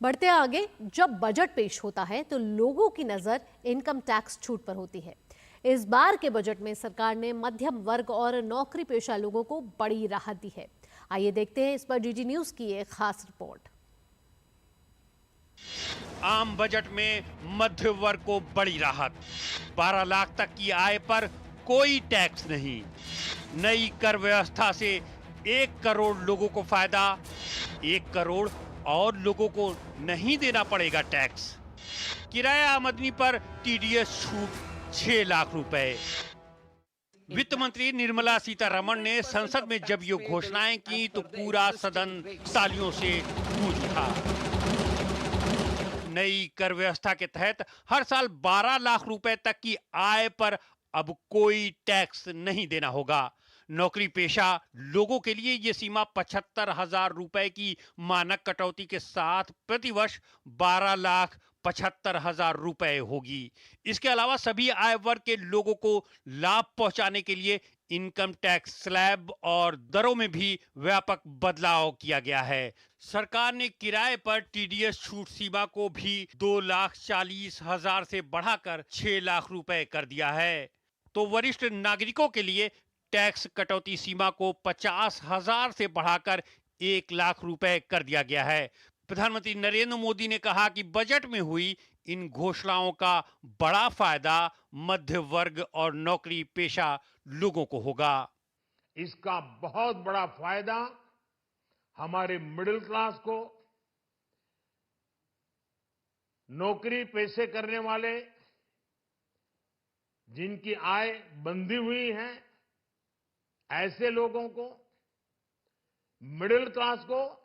बढ़ते आगे, जब बजट पेश होता है तो लोगों की नजर इनकम टैक्स छूट पर होती है। इस बार के बजट में सरकार ने मध्यम वर्ग और नौकरी पेशा लोगों को बड़ी राहत दी है। आइए देखते हैं इस पर डीडी न्यूज की एक खास रिपोर्ट। आम बजट में मध्य वर्ग को बड़ी राहत। 12 लाख तक की आय पर कोई टैक्स नहीं। नई कर व्यवस्था से 1 करोड़ लोगों को फायदा। 1 करोड़ और लोगों को नहीं देना पड़ेगा टैक्स। किराया आमदनी पर टीडीएस छूट 6 लाख रुपए। वित्त मंत्री निर्मला सीतारमण ने संसद में जब ये घोषणाएं की तो पूरा सदन तालियों से गूंज उठा। नई कर व्यवस्था के तहत हर साल 12 लाख रुपए तक की आय पर अब कोई टैक्स नहीं देना होगा। नौकरी पेशा लोगों के लिए ये सीमा 75,000 रुपए की मानक कटौती के साथ प्रतिवर्ष 12,75,000 रुपए होगी। इसके अलावा सभी आय वर्ग के लोगों को लाभ पहुंचाने के लिए इनकम टैक्स स्लैब और दरों में भी व्यापक बदलाव किया गया है। सरकार ने किराए पर टीडीएस छूट सीमा को भी 2,40,000 से बढ़ाकर 6 लाख रुपए कर दिया है। तो वरिष्ठ नागरिकों के लिए टैक्स कटौती सीमा को 50,000 से बढ़ाकर 1 लाख रुपए कर दिया गया है। प्रधानमंत्री नरेंद्र मोदी ने कहा कि बजट में हुई इन घोषणाओं का बड़ा फायदा मध्य वर्ग और नौकरी पेशा लोगों को होगा। इसका बहुत बड़ा फायदा हमारे मिडिल क्लास को, नौकरी पेशे करने वाले जिनकी आय बंधी हुई है ऐसे लोगों को, मिडिल क्लास को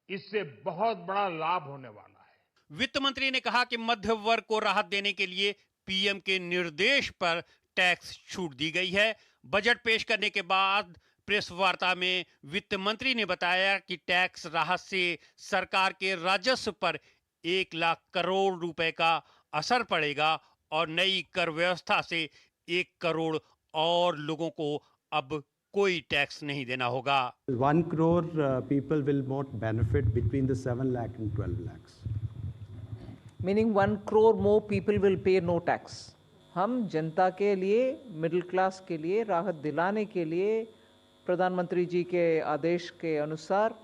इससे बहुत बड़ा लाभ होने वाला है। वित्त मंत्री ने कहा कि मध्य वर्ग को राहत देने के लिए पीएम के निर्देश पर टैक्स छूट दी गई है। बजट पेश करने के बाद प्रेस वार्ता में वित्त मंत्री ने बताया कि टैक्स राहत से सरकार के राजस्व पर 1 लाख करोड़ रुपए का असर पड़ेगा और नई कर व्यवस्था से 1 करोड़ और लोगों को अब कोई टैक्स नहीं देना होगा। 1 crore people will not benefit between the 7 lakh and 12 lakhs. Meaning 1 crore more people will pay no tax. हम जनता के लिए, मिडिल क्लास के लिए राहत दिलाने के लिए प्रधानमंत्री जी के आदेश के अनुसार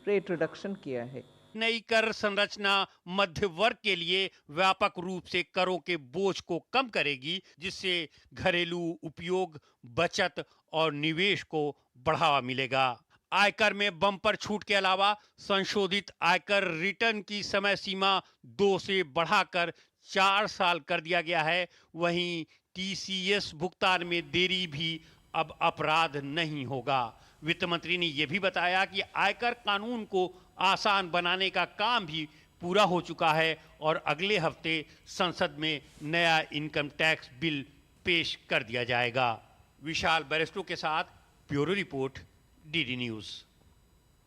रेट रिडक्शन किया है। नई कर संरचना मध्य वर्ग के लिए व्यापक रूप से करों के बोझ को कम करेगी, जिससे घरेलू उपयोग, बचत और निवेश को बढ़ावा मिलेगा। आयकर में बम्पर छूट के अलावा संशोधित आयकर रिटर्न की समय सीमा 2 से बढ़ाकर 4 साल कर दिया गया है। वहीं टीसीएस भुगतान में देरी भी अब अपराध नहीं होगा। वित्त मंत्री ने यह भी बताया कि आयकर कानून को आसान बनाने का काम भी पूरा हो चुका है और अगले हफ्ते संसद में नया इनकम टैक्स बिल पेश कर दिया जाएगा। विशाल बैरिस्टो के साथ ब्यूरो रिपोर्ट, डीडी न्यूज।